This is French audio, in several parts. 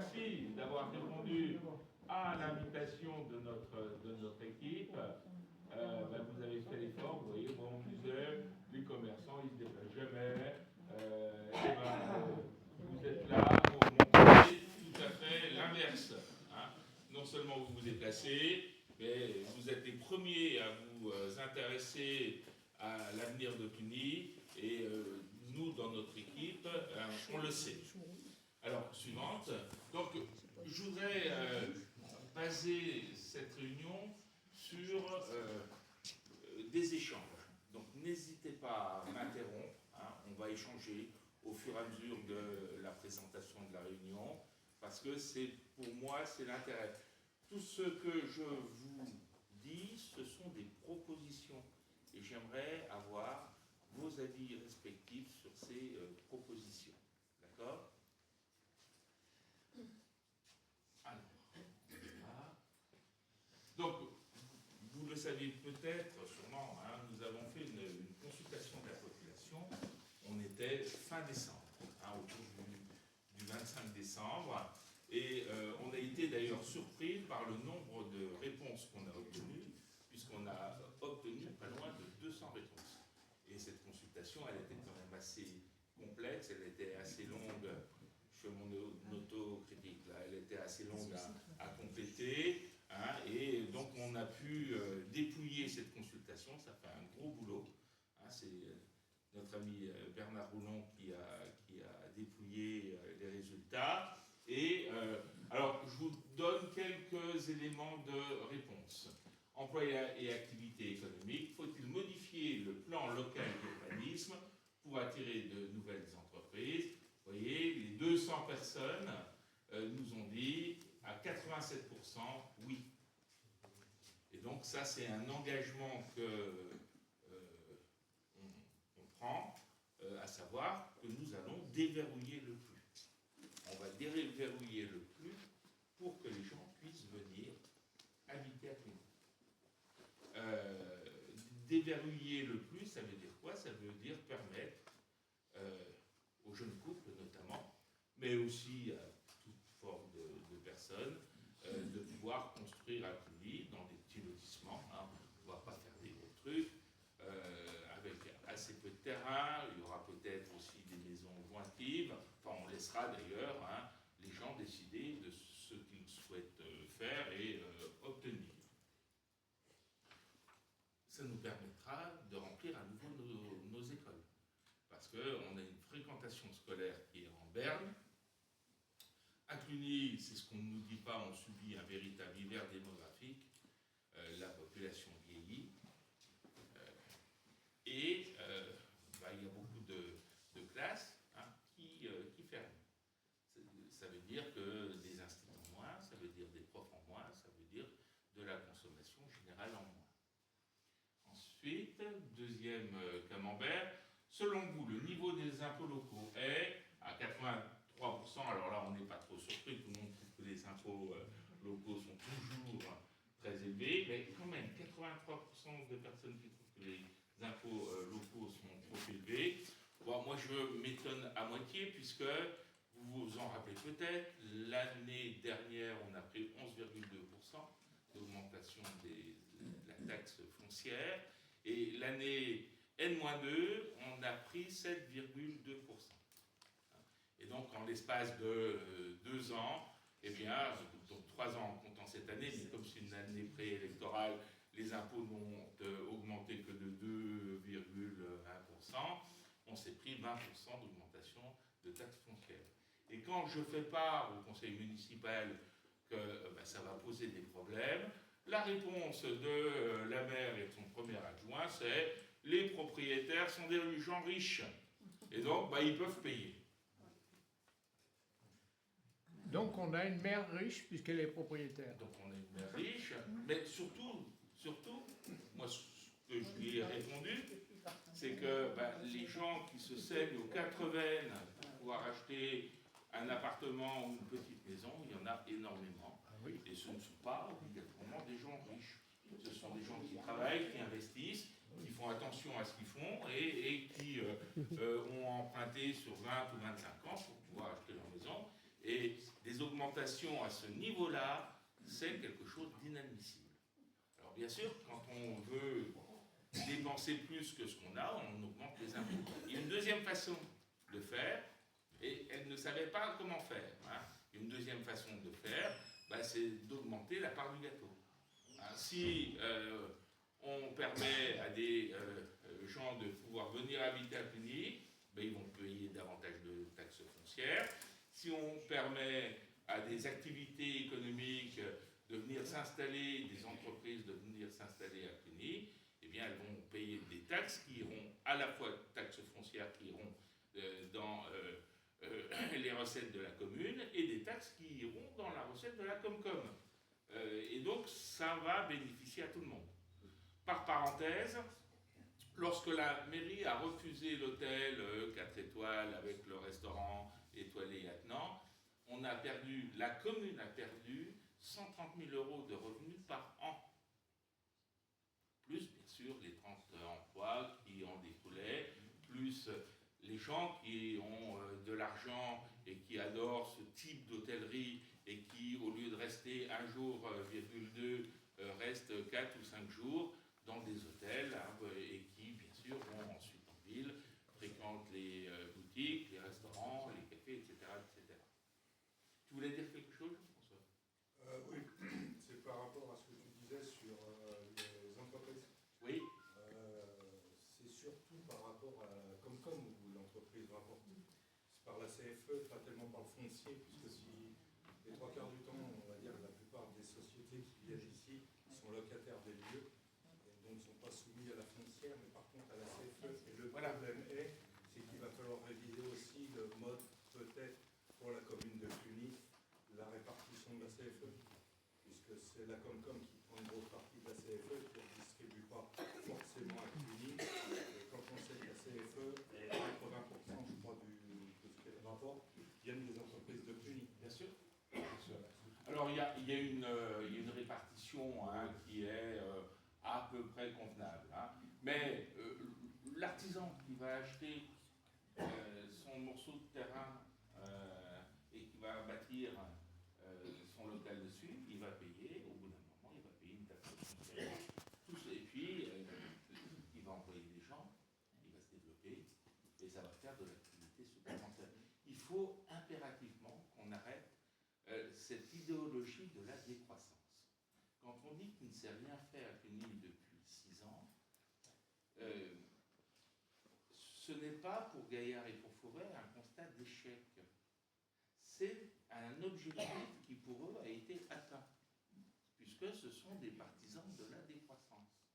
merci d'avoir répondu à l'invitation de notre équipe. Vous avez fait l'effort, vous voyez, moi on me disait, les commerçants ils se déplacent jamais. Vous êtes là pour montrer tout à fait l'inverse. Hein. Non seulement vous vous déplacez, mais vous êtes les premiers à vous intéresser à l'avenir de Cluny et nous, dans notre équipe, on le sait. Alors, suivante. Donc, je voudrais baser cette réunion sur des échanges. Donc, n'hésitez pas à m'interrompre. Hein, on va échanger au fur et à mesure de la présentation de la réunion, parce que c'est, pour moi, c'est l'intérêt. Tout ce que je vous dis, ce sont des propositions. Et j'aimerais avoir vos avis respectifs sur ces propositions. D'accord ? Alors, voilà. Donc, vous le savez peut-être, sûrement, hein, nous avons fait une consultation de la population. On était fin décembre, hein, autour du 25 décembre. Et on a été d'ailleurs surpris par le nombre de réponses qu'on a obtenues, puisqu'on a obtenu pas loin de 200 réponses. Et cette consultation, elle était quand même assez complexe, elle était assez longue. Je fais mon autocritique là, elle était assez longue à compléter. Hein, et donc on a pu dépouiller cette consultation, ça fait un gros boulot. Hein, c'est notre ami Bernard Roulon qui a dépouillé les résultats. Et alors, je vous donne quelques éléments de réponse. Emploi et activité économique, faut-il modifier le plan local d'urbanisme pour attirer de nouvelles entreprises? Vous voyez, les 200 personnes nous ont dit à 87% oui. Et donc ça, c'est un engagement que on prend, à savoir que nous allons déverrouiller le plus. On va déverrouiller le plus pour que les gens puissent venir habiter à Cluny. Déverrouiller le plus, ça veut dire quoi? Ça veut dire permettre aux jeunes couples notamment, mais aussi à toute forme de personnes, de pouvoir construire à Cluny dans des petits lotissements. Hein. On ne va pas faire des gros trucs, avec assez peu de terrain. Il y aura peut-être aussi des maisons jointives. Enfin, on laissera d'ailleurs les gens décider de ce qu'ils souhaitent faire et obtenir. Ça nous permettra de remplir à nouveau nos écoles. Parce qu'on a une fréquentation scolaire qui est en berne. À Cluny, c'est ce qu'on ne nous dit pas, on subit un véritable hiver démographique. La population vieillit. Et il y a beaucoup de classes qui ferment. Ça veut dire que des instituts en moins, ça veut dire des profs en moins, ça veut dire de la consommation générale en moins. Ensuite, deuxième camembert, selon vous, le niveau des impôts locaux est à 83%, alors là on n'est pas trop surpris, tout le monde trouve que les impôts locaux sont toujours très élevés, mais quand même 83% de personnes qui trouvent que les impôts locaux sont trop élevés. Bon, moi je m'étonne à moitié, puisque vous vous en rappelez peut-être, l'année dernière on a pris 11,2% d'augmentation de la taxe foncière, et l'année N-2, on a pris 7,2%. Et donc en l'espace de 2 ans, eh bien, donc 3 ans en comptant cette année, mais comme c'est une année préélectorale, les impôts n'ont augmenté que de 2,1%, on s'est pris 20% d'augmentation de taxes foncières. Et quand je fais part au conseil municipal que ça va poser des problèmes, la réponse de la maire et de son premier adjoint, c'est « les propriétaires sont des gens riches, et donc ils peuvent payer ». Donc on a une maire riche puisqu'elle est propriétaire. Donc on a une maire riche, mais surtout, moi ce que je lui ai répondu, c'est que les gens qui se saignent aux 4 veines pour pouvoir acheter un appartement ou une petite maison, il y en a énormément. Et ce ne sont pas obligatoirement des gens riches. Ce sont des gens qui travaillent, qui investissent, qui font attention à ce qu'ils font et qui ont emprunté sur 20 ou 25 ans pour pouvoir acheter leur maison. Et des augmentations à ce niveau-là, c'est quelque chose d'inadmissible. Alors bien sûr, quand on veut dépenser plus que ce qu'on a, on augmente les impôts. Il y a une deuxième façon de faire, et elle ne savait pas comment faire. Hein. Une deuxième façon de faire, c'est d'augmenter la part du gâteau. Hein, si on permet à des gens de pouvoir venir habiter à Cluny, ils vont payer davantage de taxes foncières. Si on permet à des activités économiques de venir s'installer, des entreprises de venir s'installer à Cluny, eh bien elles vont payer des taxes qui iront à la fois taxes foncières qui iront dans les recettes de la commune et des taxes qui iront dans la recette de la Comcom. Et donc ça va bénéficier à tout le monde. Par parenthèse, lorsque la mairie a refusé l'hôtel 4 étoiles avec le restaurant étoilé attenant, la commune a perdu 130 000 € de revenus par an. Plus, bien sûr, les 30 emplois qui en découlaient, plus les gens qui ont de l'argent et qui adorent ce type d'hôtellerie et qui, au lieu de rester 1 jour, restent 4 ou 5 jours dans des hôtels et qui, bien sûr, vont ensuite en ville, fréquentent les boutiques, les restaurants, les cafés, etc., etc. Tu voulais dire quelque chose, François? Oui, c'est par rapport à ce que tu disais sur les entreprises. Oui. C'est surtout par rapport à Comcom où l'entreprise rapporte. C'est par la CFE, pas tellement par le foncier, puisque si les 3 quarts du temps, on va dire, la plupart des sociétés qui viennent ici sont locataires des lieux, et donc ne sont pas soumis à la foncière, mais par contre à la CFE. Et le problème c'est qu'il va falloir réviser aussi le mode, peut-être, pour la commune de Cluny, la répartition de la CFE, puisque c'est la Comcom qui prend une grosse partie de la CFE et qui ne distribue pas forcément à Cluny. Et quand on sait que la CFE est 80%, je crois, de ce qu'elle rapporte, viennent des entreprises de Cluny. Bien sûr. Alors, il y a une répartition qui est à peu près convenable. Mais l'artisan qui va acheter son morceau de terrain et qui va bâtir son local dessus, il va payer, au bout d'un moment, il va payer une taxe foncière. Et puis, il va employer des gens, il va se développer, et ça va faire de l'activité supplémentaire. Il faut impérativement qu'on arrête cette idéologie de la décroissance. Quand on dit qu'il ne s'est rien fait à Cluny depuis 6 ans, ce n'est pas pour Gaillard et pour Fauvet un constat d'échec. C'est un objectif qui pour eux a été atteint, puisque ce sont des partisans de la décroissance.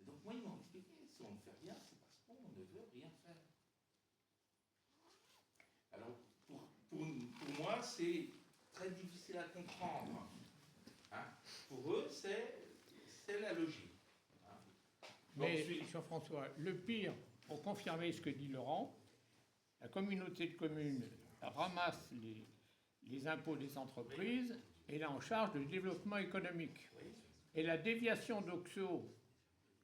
Et donc moi ils m'ont expliqué, si on ne fait rien, c'est parce qu'on ne veut rien faire. Alors pour moi c'est très difficile à comprendre. Pour eux c'est la logique. Mais Jean-François, le pire, pour confirmer ce que dit Laurent, la communauté de communes ramasse les impôts des entreprises et est en charge du développement économique. Et la déviation d'Auxeau,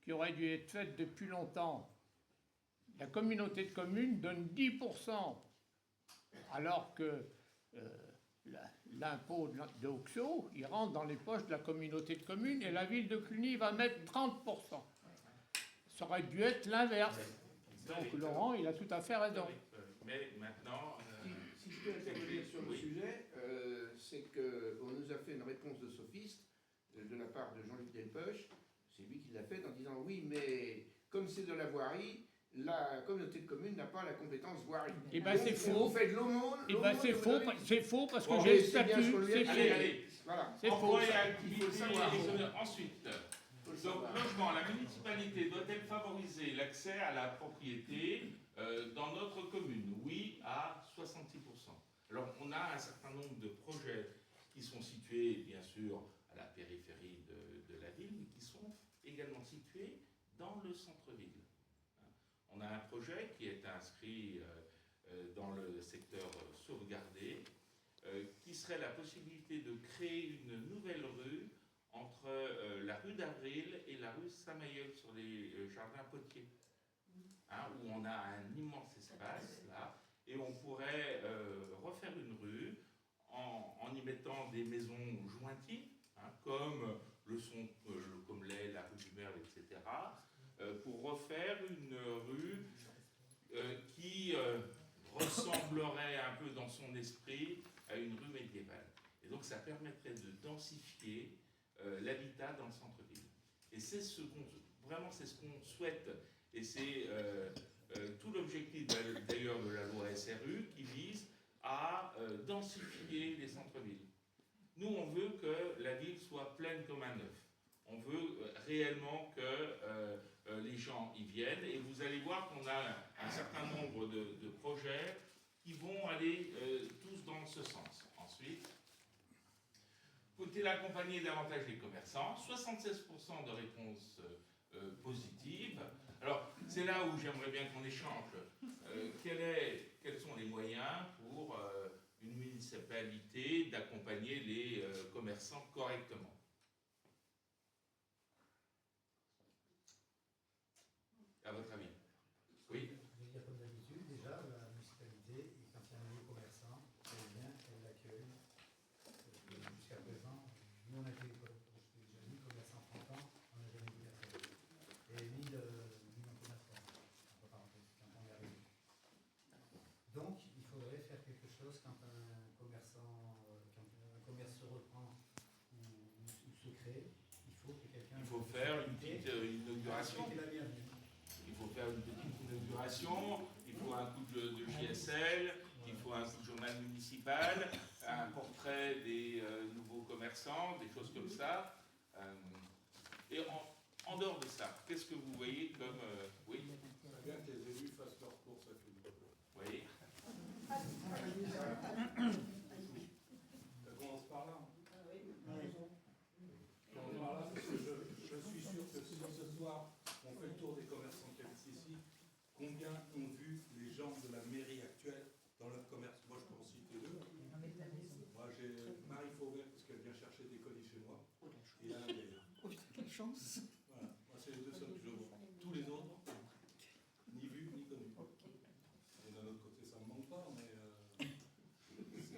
qui aurait dû être faite depuis longtemps, la communauté de communes donne 10%, alors que l'impôt d'Auxeau, il rentre dans les poches de la communauté de communes et la ville de Cluny va mettre 30%. Ça aurait dû être l'inverse. Donc Laurent, il a tout à fait raison. Mais maintenant... Si je peux intervenir sur le sujet, c'est qu'on nous a fait une réponse de sophiste de la part de Jean-Luc Delpech. C'est lui qui l'a fait en disant oui, mais comme c'est de la voirie, la communauté de communes n'a pas la compétence voirie. Et bien c'est faux. On fait de l'aumône. Et bien c'est faux parce que Bon, j'ai le c'est bien statut. ce qu'on lui a C'est dit. faux. Allez, Voilà. C'est faux. emploi et ça. activité, Il faut le savoir. ensuite, donc logement, la municipalité doit-elle favoriser l'accès à la propriété dans notre commune? Oui, à 66%. Alors on a un certain nombre de projets qui sont situés bien sûr à la périphérie de la ville, mais qui sont également situés dans le centre-ville. On a un projet qui est inscrit dans le secteur sauvegardé, qui serait la possibilité de créer une nouvelle rue entre la rue d'Avril et la rue Saint-Mayeul sur les jardins Potiers, où on a un immense espace là, et on pourrait refaire une rue en y mettant des maisons jointives, hein, comme le sont le Commelet, la rue du Merle, etc., pour refaire une rue qui ressemblerait un peu dans son esprit à une rue médiévale. Et donc ça permettrait de densifier l'habitat dans le centre-ville. Et c'est vraiment c'est ce qu'on souhaite, et c'est tout l'objectif d'ailleurs de la loi SRU qui vise à densifier les centres-villes. Nous, on veut que la ville soit pleine comme un œuf. On veut réellement que les gens y viennent, et vous allez voir qu'on a un certain nombre de projets qui vont aller tous dans ce sens. Ensuite, faut-il accompagner davantage les commerçants? 76% de réponses positives. Alors, c'est là où j'aimerais bien qu'on échange. Quels sont les moyens pour une municipalité d'accompagner les commerçants correctement? À votre avis? Oui. Je veux dire, comme d'habitude, déjà, la municipalité, quand il y a un nouveau commerçant, elle vient, elle l'accueille. Jusqu'à présent, nous on accueille, je l'ai déjà dit, commerçant 30 ans, on n'a jamais vu personne. Et ni non-commerçant, entre parenthèses, quand on est arrivé. Donc, il faudrait faire quelque chose quand un commerçant, quand un commerce se reprend ou se crée, il faut que quelqu'un... Il faut faire une petite inauguration. Il faut faire une petite inauguration, il faut un coup de JSL, il faut un coup de journal municipal, un portrait des nouveaux commerçants, des choses comme ça. Et en dehors de ça, qu'est-ce que vous voyez comme... oui. C'est bien que les élus fassent leur course à tout. Oui. Ça commence par là. Par là, parce que je suis sûr que si ce soir on fait le tour des commerçants qui habitent ici, combien ont vu les gens de la mairie actuelle dans leur commerce? Moi, je peux en citer deux. Moi, j'ai Marie Fauvert, parce qu'elle vient chercher des colis chez moi. Et Alain Gaillard. Oh, quelle chance! Voilà. Moi, c'est les deux seuls que je vois. Tous les autres, ni vus, ni connus. Et d'un autre côté, ça ne me manque pas, mais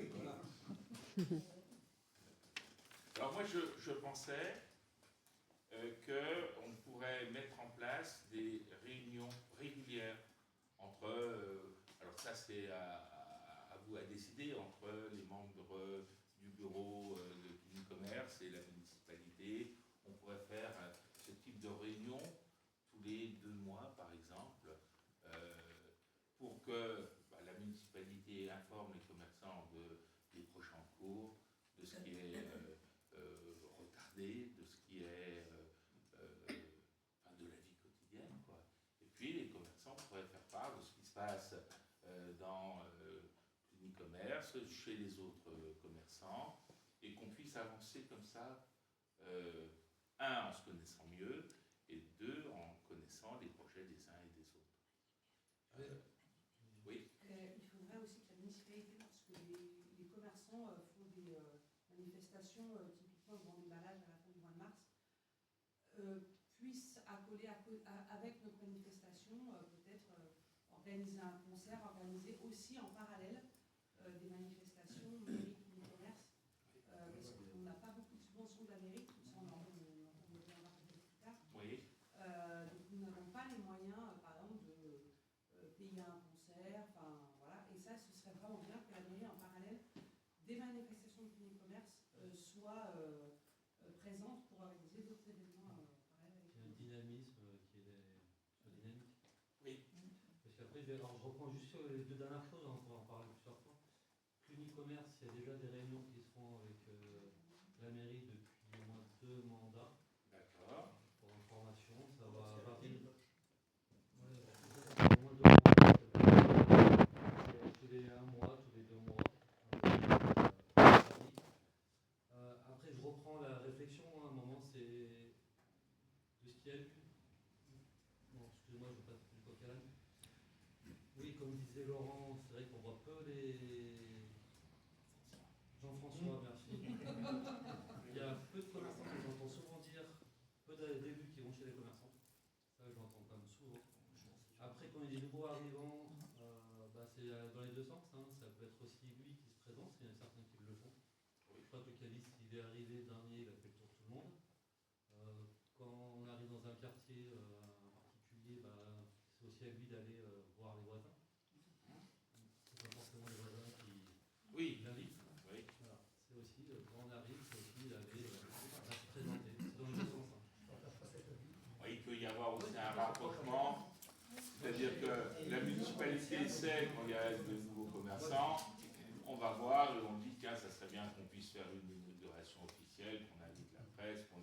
voilà. Alors moi, je pensais qu'on pourrait mettre en place des réunions régulières entre, alors ça c'est à vous à décider, entre les membres du bureau du commerce et la municipalité. On pourrait faire ce type de réunion tous les 2 mois par exemple, pour que la municipalité informe les commerçants des prochains cours, de ce qui est retardé, de ce qui est de la vie quotidienne, quoi. Et puis les commerçants pourraient faire part de ce qui se passe dans l'e-commerce, chez les autres commerçants, et qu'on puisse avancer comme ça, un, en se connaissant mieux, et deux, en connaissant les projets des uns et des autres. Oui. Il faudrait aussi que la municipalité, parce que les commerçants font des manifestations, typiquement le Vendée Balade à la fin du mois de mars, puissent accoler avec notre manifestation, peut-être organiser un concert, organiser aussi en parallèle des manifestations mairie et commerce, parce qu'on n'a pas beaucoup de subventions de la mairie, tout ça on en reviendra peut-être plus tard. Oui. Donc nous n'avons pas les moyens, par exemple, de payer un concert, enfin voilà, et ça ce serait vraiment bien que la mairie en parallèle des manifestations de commerce soit présente pour organiser d'autres événements parallèles. Il y a un dynamisme qui est dynamique. Oui. Parce qu'après, je reprends juste sur les 2 dernières choses, on pourra en parler plusieurs fois. L'Unicommerce, il y a déjà des réunions qui se font avec la mairie depuis au moins 2 mandats. D'accord. Pour information, ça va partir. Ouais, ça fait au moins 2 mandats. Tous les 1 mois, tous les 2 mois. Après, je reprends la réflexion. À un moment, c'est de ce qu'il y a eu. Non, excusez-moi, je ne veux pas calme. Oui, comme disait Laurent, c'est vrai qu'on voit peu les. Jean-François, merci. Il y a peu de commerçants que j'entends souvent dire, peu d'élus qui vont chez les commerçants. Ça, je l'entends quand même souvent. Après, quand il y a des nouveaux arrivants, c'est dans les deux sens. Hein. Ça peut être aussi lui qui se présents, il y en a certains qui le font. Je crois que le caviste, il est arrivé dernier, il a fait le tour de tout le monde. Quand on arrive dans un quartier particulier, bah, c'est aussi à lui d'aller voir les voisins. C'est pas forcément les voisins qui l'invitent. Oui. Voilà. C'est aussi, quand on arrive, c'est aussi d'aller se présenter. C'est dans le même sens. Oui, il peut y avoir aussi un rapprochement, c'est-à-dire que la municipalité sait quand il y a de nouveaux commerçants, on va voir et on dit tiens, ça serait bien qu'on puisse faire une inauguration officielle, qu'on invite la presse, qu'on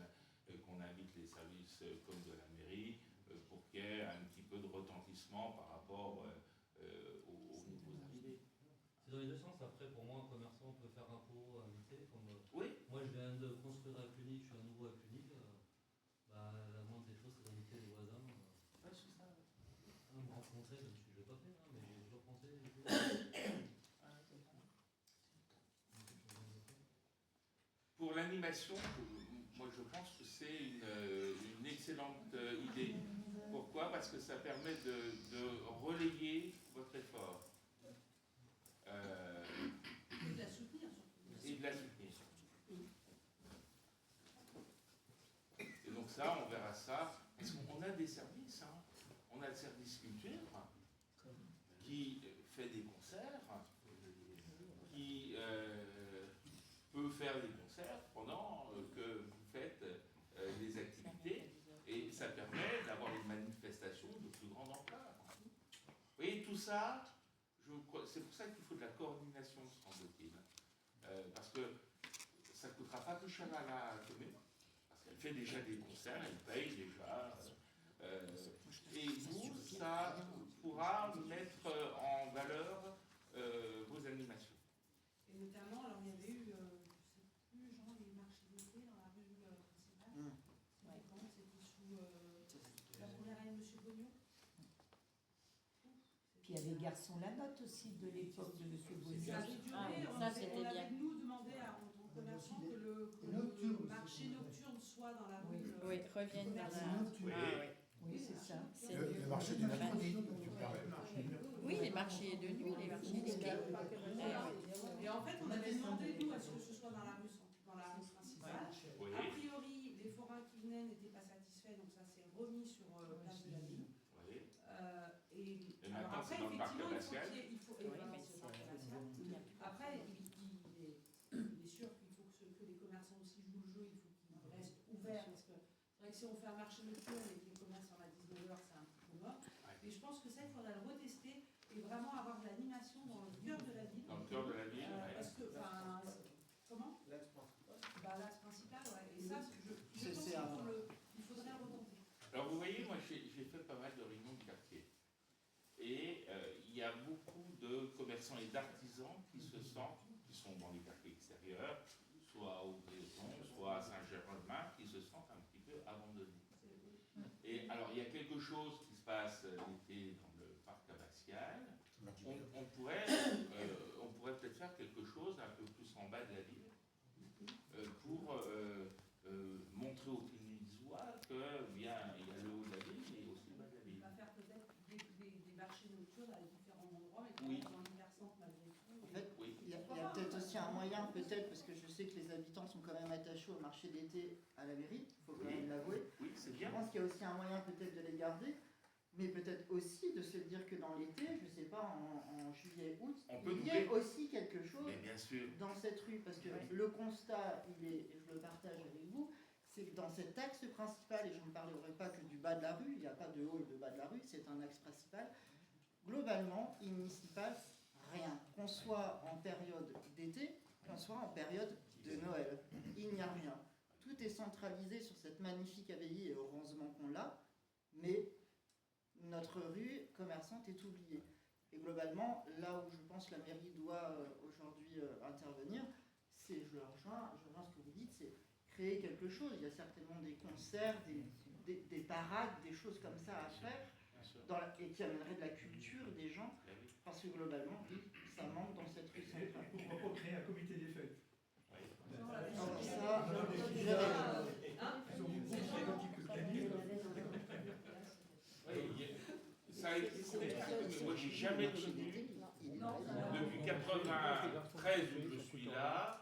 invite les services comme de la mairie, pour qu'il y ait un petit peu de retentissement par rapport aux nouveaux arrivés. C'est dans les deux sens. Après, pour moi, un commerçant peut faire un pot invité. Comme, Oui. moi, je viens de construire à Cluny, je suis à nouveau à Cluny. Bah, la moindre des choses, c'est d'inviter les voisins. Me rencontrer, même si je ne l'ai pas fait, hein, mais j'ai toujours pensé. Pour l'animation, moi je pense que c'est une excellente idée. Pourquoi? Parce que ça permet de relayer votre effort. Et de la soutenir surtout. Et de la soutenir. Et donc ça, on verra ça. Parce qu'on a des services, hein. On a le service culture qui fait des concerts, qui peut faire des concerts pendant que vous faites les activités, et ça permet d'avoir une manifestation de plus grande ampleur. Vous voyez, tout ça, c'est pour ça qu'il faut de la coordination, semble-t-il. Parce que ça ne coûtera pas plus cher à la commune, parce qu'elle fait déjà des concerts, elle paye déjà. Et vous, ça pourra mettre en valeur vos animations. Et notamment, alors il y avait eu, je ne sais plus, genre les marchés d'été dans la rue principale. C'était sous la première année de M. Bognon. Puis il y avait Garçon Lamotte aussi de l'époque de M. Bognon. Ça avait duré, on avait nous demandé en tant que commerçant que le marché nocturne soit dans la rue. Oui, revienne dans la... Oui, c'est ça. Le marché du mercredi, tu parlais, le marché du mercredi. Oui, les marchés de nuit, les marchés des quais. Et en fait, on avait demandé, nous, à ce que ce soit dans la rue principale. Oui. A priori, les forains qui venaient n'étaient pas satisfaits, donc ça s'est remis sur place de la ville. Oui. Et maintenant, après, c'est dans le parc effectivement, abbatial. il faut après, il est sûr qu'il faut que les commerçants aussi jouent le jeu, il faut qu'ils restent ouverts, parce que c'est vrai que si on fait un marché nocturne et que les commerces sont à 19h, c'est un petit peu mort. Mais je pense que ça, il faudra le retester et vraiment avoir de l'animation dans le cœur de la ville. Dans le cœur de la ville, parce que, enfin, comment? L'axe principal. Bah, l'axe principal, ouais. Et ça, je pense qu'il faudrait le retenter. Alors vous voyez, moi j'ai fait pas mal de réunions de quartier. Et il y a beaucoup de commerçants et d'artisans qui se sentent, qui sont dans les quartiers extérieurs, soit au Bréton, soit à Saint-Germain, qui se sentent un petit peu abandonnés. Et alors il y a quelque chose qui se passe l'été dans le parc abbatial. On pourrait peut-être faire quelque chose un peu plus en bas de la ville pour montrer aux Clunisois que bien il y a le haut de la ville et aussi le bas de la ville. On va faire peut-être des marchés nocturnes à différents endroits, mais Oui. dans l'hypercentre malgré tout. En fait, Oui. il y a peut-être aussi un moyen, peut-être, parce que je sais que les habitants sont quand même attachés au marché d'été à la mairie, il faut quand même l'avouer. Oui, c'est Je bien. pense qu'il y a aussi un moyen peut-être de les garder, mais peut-être aussi de se dire que dans l'été, je ne sais pas, en juillet, août, On peut il y a doubler. aussi quelque chose Mais bien sûr. dans cette rue, parce que le constat, il est, et je le partage avec vous, c'est que dans cet axe principal, et je ne parlerai pas que du bas de la rue, il n'y a pas de haut et de bas de la rue, c'est un axe principal, globalement, il n'y s'y passe rien, qu'on soit en période d'été, qu'on soit en période de Noël. Il n'y a rien. Tout est centralisé sur cette magnifique abbaye, et heureusement qu'on l'a, mais notre rue commerçante est oubliée. Et globalement, là où je pense que la mairie doit aujourd'hui intervenir, c'est, je rejoins ce que vous dites, c'est créer quelque chose. Il y a certainement des concerts, des parades, des choses comme ça à faire, et qui amèneraient de la culture des gens, parce que globalement, ça manque dans cette rue centrale. Pour créer un comité des fêtes. Alors ça, Ça a existé, mais moi j'ai jamais tenu depuis 80 93 où je suis là,